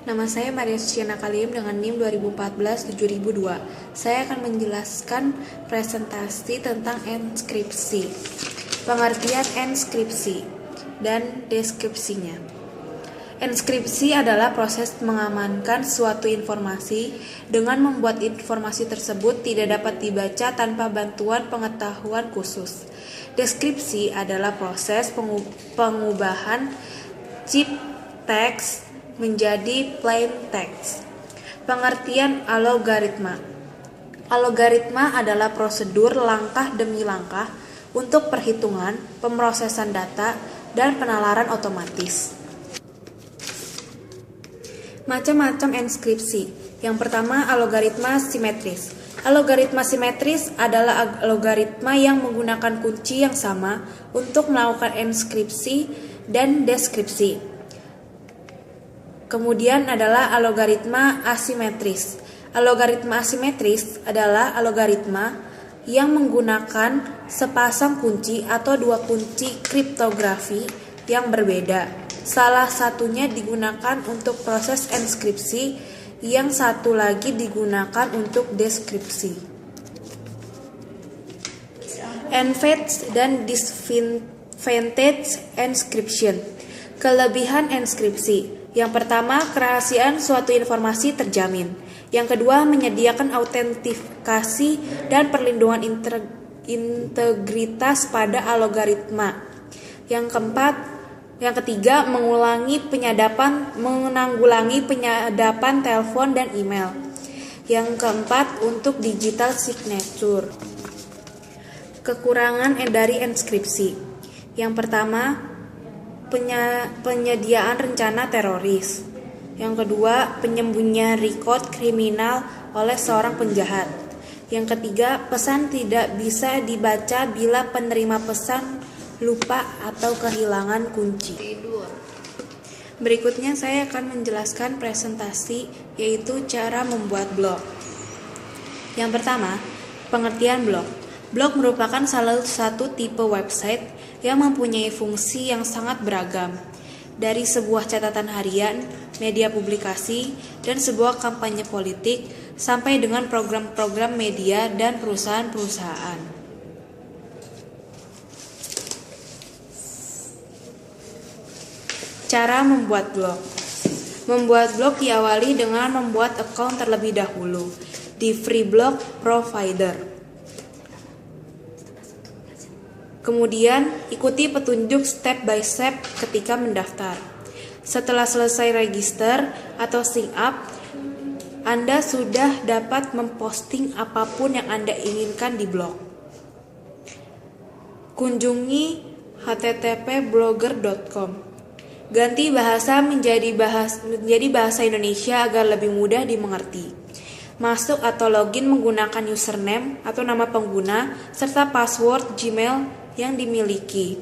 Nama saya Maria Suciana Kalim dengan NIM 2014-7002. Saya akan menjelaskan presentasi tentang enskripsi, pengertian enskripsi, dan deskripsinya. Enskripsi adalah proses mengamankan suatu informasi dengan membuat informasi tersebut tidak dapat dibaca tanpa bantuan pengetahuan khusus. Deskripsi adalah proses pengubahan chip teks menjadi plain text. Pengertian algoritma. Algoritma adalah prosedur langkah demi langkah untuk perhitungan, pemrosesan data, dan penalaran otomatis. Macam-macam enskripsi. Yang pertama, algoritma simetris. Algoritma simetris adalah algoritma yang menggunakan kunci yang sama untuk melakukan enskripsi dan deskripsi. Kemudian adalah algoritma asimetris. Algoritma asimetris adalah algoritma yang menggunakan sepasang kunci atau dua kunci kriptografi yang berbeda. Salah satunya digunakan untuk proses enskripsi, yang satu lagi digunakan untuk deskripsi. Advanced dan disadvantaged encryption. Kelebihan enskripsi. Yang pertama, kerahasiaan suatu informasi terjamin. Yang kedua, menyediakan autentikasi dan perlindungan integritas pada algoritma. Yang ketiga, menanggulangi penyadapan telepon dan email. Yang keempat, untuk digital signature. Kekurangan dari enskripsi. Yang pertama, penyediaan rencana teroris. Yang kedua, penyembunyian rekod kriminal oleh seorang penjahat. Yang ketiga, pesan tidak bisa dibaca bila penerima pesan lupa atau kehilangan kunci. Berikutnya saya akan menjelaskan presentasi, yaitu cara membuat blog. Yang pertama, pengertian blog. Blog merupakan salah satu tipe website yang mempunyai fungsi yang sangat beragam, dari sebuah catatan harian, media publikasi, dan sebuah kampanye politik, sampai dengan program-program media dan perusahaan-perusahaan. Cara membuat blog. Membuat blog diawali dengan membuat akun terlebih dahulu di free blog provider. Kemudian, ikuti petunjuk step by step ketika mendaftar. Setelah selesai register atau sign up, Anda sudah dapat memposting apapun yang Anda inginkan di blog. Kunjungi http://blogger.com. Ganti bahasa menjadi bahasa Indonesia agar lebih mudah dimengerti. Masuk atau login menggunakan username atau nama pengguna serta password Gmail yang dimiliki.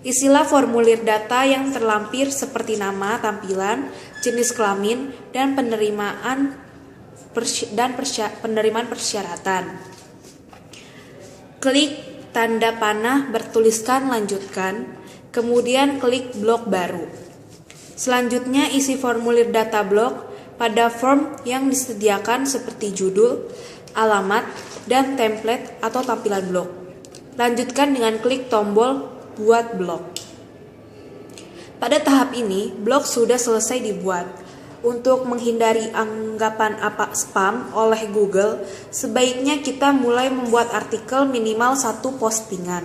Isilah formulir data yang terlampir seperti nama, tampilan, jenis kelamin, dan penerimaan persyaratan. Klik tanda panah bertuliskan lanjutkan, kemudian klik blok baru. Selanjutnya isi formulir data blog pada form yang disediakan seperti judul, alamat, dan template atau tampilan blog. Lanjutkan dengan klik tombol buat blog. Pada tahap ini, blog sudah selesai dibuat. Untuk menghindari anggapan spam oleh Google, sebaiknya kita mulai membuat artikel minimal 1 postingan.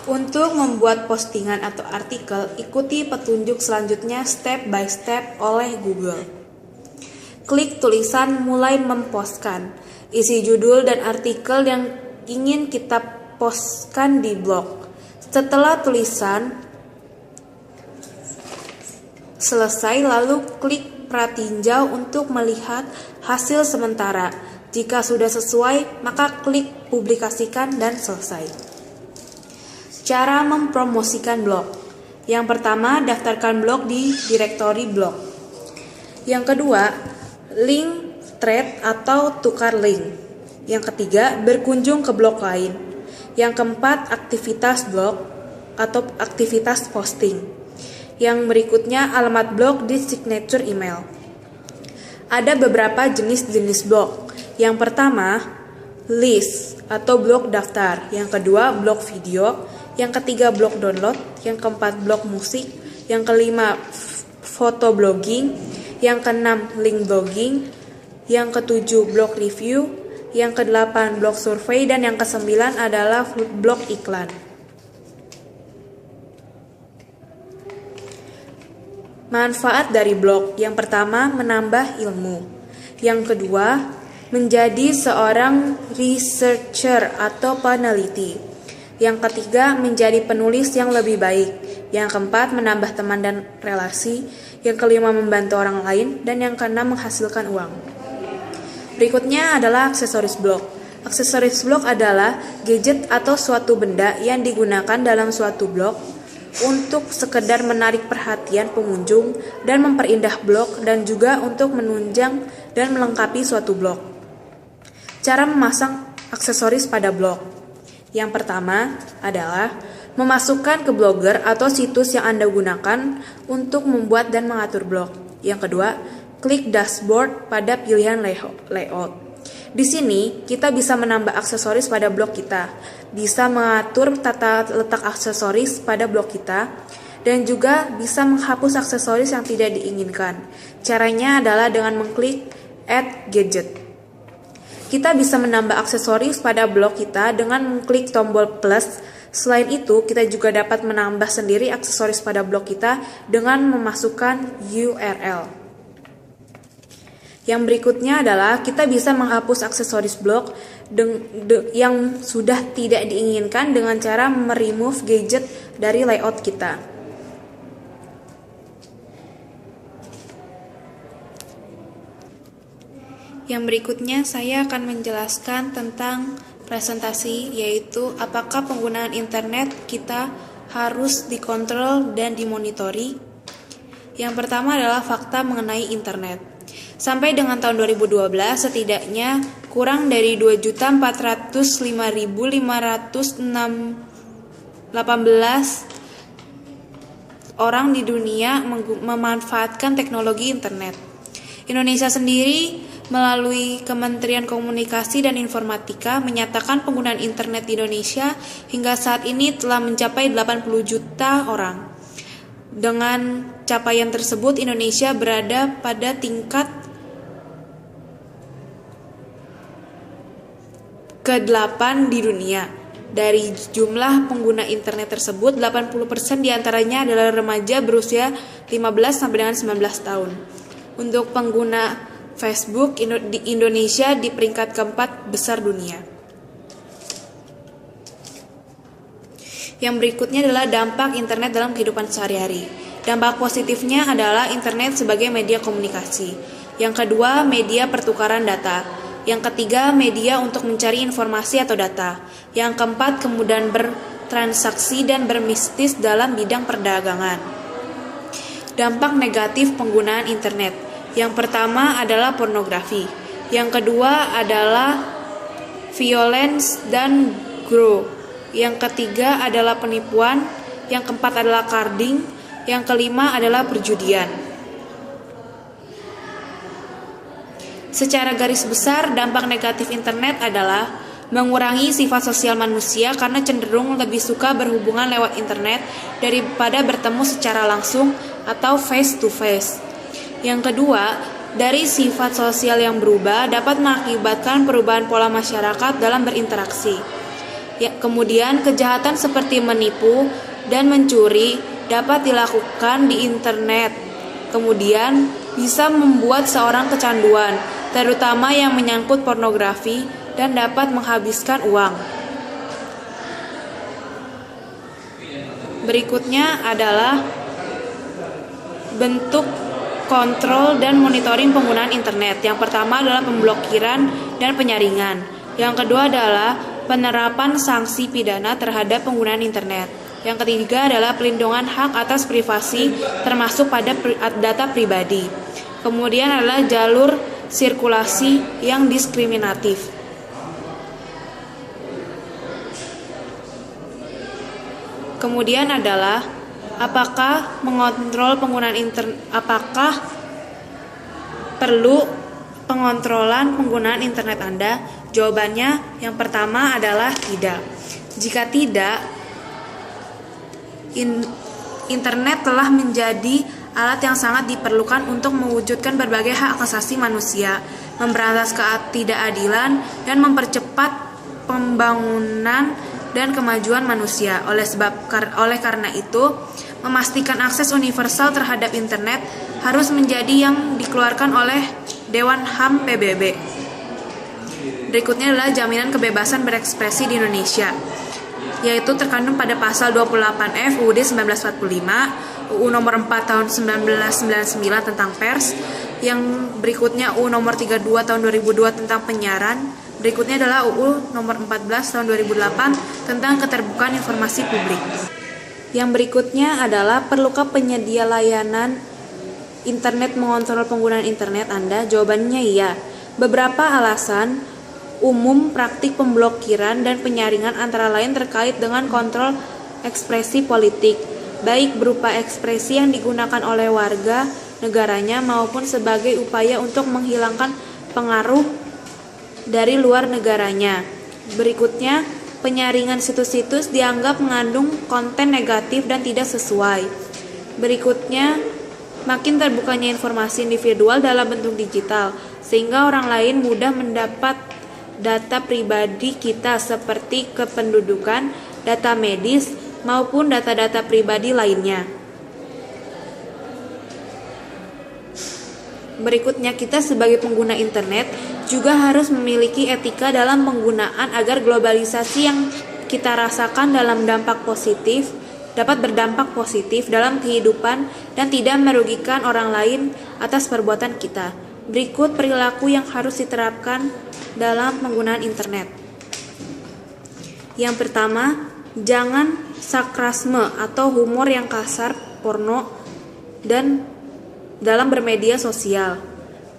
Untuk membuat postingan atau artikel, ikuti petunjuk selanjutnya step by step oleh Google. Klik tulisan mulai mempostkan. Isi judul dan artikel yang ingin kita postkan di blog. Setelah tulisan selesai, lalu klik pratinjau untuk melihat hasil sementara. Jika sudah sesuai, maka klik publikasikan dan selesai. Cara mempromosikan blog. Yang pertama, daftarkan blog di direktori blog. Yang kedua, link thread atau tukar link. Yang ketiga, berkunjung ke blog lain. Yang keempat, aktivitas blog atau aktivitas posting. Yang berikutnya alamat blog di signature email. Ada beberapa jenis-jenis blog. Yang pertama, list atau blog daftar. Yang kedua, blog video. Yang ketiga, blog download. Yang keempat, blog musik. Yang kelima, foto blogging. Yang keenam, link blogging. Yang ketujuh, blog review. Yang kedelapan, blog survei. Dan yang kesembilan adalah blog iklan. Manfaat dari blog. Yang pertama, menambah ilmu. Yang kedua, menjadi seorang researcher atau peneliti. Yang ketiga, menjadi penulis yang lebih baik. Yang keempat, menambah teman dan relasi. Yang kelima, membantu orang lain. Dan yang keenam, menghasilkan uang. Berikutnya adalah aksesoris blog. Aksesoris blog adalah gadget atau suatu benda yang digunakan dalam suatu blog untuk sekedar menarik perhatian pengunjung dan memperindah blog dan juga untuk menunjang dan melengkapi suatu blog. Cara memasang aksesoris pada blog. Yang pertama adalah memasukkan ke blogger atau situs yang Anda gunakan untuk membuat dan mengatur blog. Yang kedua, klik dashboard pada pilihan layout. Di sini, kita bisa menambah aksesoris pada blog kita, bisa mengatur tata letak aksesoris pada blog kita, dan juga bisa menghapus aksesoris yang tidak diinginkan. Caranya adalah dengan mengklik Add Gadget. Kita bisa menambah aksesoris pada blog kita dengan mengklik tombol plus. Selain itu, kita juga dapat menambah sendiri aksesoris pada blog kita dengan memasukkan URL. Yang berikutnya adalah kita bisa menghapus aksesoris blog yang sudah tidak diinginkan dengan cara meremove gadget dari layout kita. Yang berikutnya saya akan menjelaskan tentang presentasi, yaitu apakah penggunaan internet kita harus dikontrol dan dimonitori. Yang pertama adalah fakta mengenai internet. Sampai dengan tahun 2012, setidaknya kurang dari 2.405.518 orang di dunia memanfaatkan teknologi internet. Indonesia sendiri melalui Kementerian Komunikasi dan Informatika menyatakan penggunaan internet di Indonesia hingga saat ini telah mencapai 80 juta orang. Dengan capaian tersebut, Indonesia berada pada tingkat ke-8 di dunia. Dari jumlah pengguna internet tersebut, 80% diantaranya adalah remaja berusia 15 sampai dengan 19 tahun. Untuk pengguna Facebook di Indonesia di peringkat keempat besar dunia. Yang berikutnya adalah dampak internet dalam kehidupan sehari-hari. Dampak positifnya adalah internet sebagai media komunikasi. Yang kedua, media pertukaran data. Yang ketiga, media untuk mencari informasi atau data. Yang keempat, kemudahan bertransaksi dan bermistis dalam bidang perdagangan. Dampak negatif penggunaan internet. Yang pertama adalah pornografi. Yang kedua adalah violence dan grow. Yang ketiga adalah penipuan. Yang keempat adalah carding. Yang kelima adalah perjudian. Secara garis besar, dampak negatif internet adalah mengurangi sifat sosial manusia karena cenderung lebih suka berhubungan lewat internet daripada bertemu secara langsung atau face to face. Yang kedua, dari sifat sosial yang berubah dapat mengakibatkan perubahan pola masyarakat dalam berinteraksi. Kemudian, kejahatan seperti menipu dan mencuri dapat dilakukan di internet. Kemudian, bisa membuat seorang kecanduan, terutama yang menyangkut pornografi, dan dapat menghabiskan uang. Berikutnya adalah bentuk kontrol dan monitoring penggunaan internet. Yang pertama adalah pemblokiran dan penyaringan. Yang kedua adalah penerapan sanksi pidana terhadap penggunaan internet. Yang ketiga adalah pelindungan hak atas privasi termasuk pada data pribadi. Kemudian adalah jalur sirkulasi yang diskriminatif. Kemudian adalah Apakah mengontrol penggunaan apakah perlu pengontrolan penggunaan internet Anda? Jawabannya yang pertama adalah tidak. Jika tidak, internet telah menjadi alat yang sangat diperlukan untuk mewujudkan berbagai hak asasi manusia, memberantas ketidakadilan, dan mempercepat pembangunan dan kemajuan manusia. Oleh karena itu, memastikan akses universal terhadap internet harus menjadi yang dikeluarkan oleh Dewan HAM PBB. Berikutnya adalah jaminan kebebasan berekspresi di Indonesia, yaitu terkandung pada pasal 28F UUD 1945, UU nomor 4 tahun 1999 tentang pers, yang berikutnya UU nomor 32 tahun 2002 tentang penyiaran, berikutnya adalah UU nomor 14 tahun 2008 tentang keterbukaan informasi publik. Yang berikutnya adalah perlukah penyedia layanan internet mengontrol penggunaan internet Anda? Jawabannya iya. Beberapa alasan umum praktik pemblokiran dan penyaringan antara lain terkait dengan kontrol ekspresi politik, baik berupa ekspresi yang digunakan oleh warga negaranya maupun sebagai upaya untuk menghilangkan pengaruh dari luar negaranya. Berikutnya, penyaringan situs-situs dianggap mengandung konten negatif dan tidak sesuai. Berikutnya, makin terbukanya informasi individual dalam bentuk digital, sehingga orang lain mudah mendapat data pribadi kita seperti kependudukan, data medis, maupun data-data pribadi lainnya. Berikutnya, kita sebagai pengguna internet juga harus memiliki etika dalam penggunaan agar globalisasi yang kita rasakan dapat berdampak positif dalam kehidupan dan tidak merugikan orang lain atas perbuatan kita. Berikut perilaku yang harus diterapkan dalam penggunaan internet. Yang pertama, jangan sarkasme atau humor yang kasar, porno, dan dalam bermedia sosial.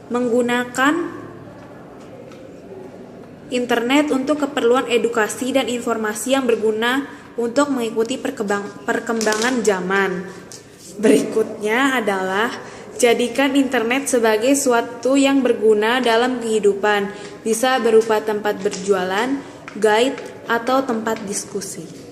Menggunakan internet untuk keperluan edukasi dan informasi yang berguna untuk mengikuti perkembangan zaman. Berikutnya adalah jadikan internet sebagai suatu yang berguna dalam kehidupan, bisa berupa tempat berjualan, guide, atau tempat diskusi.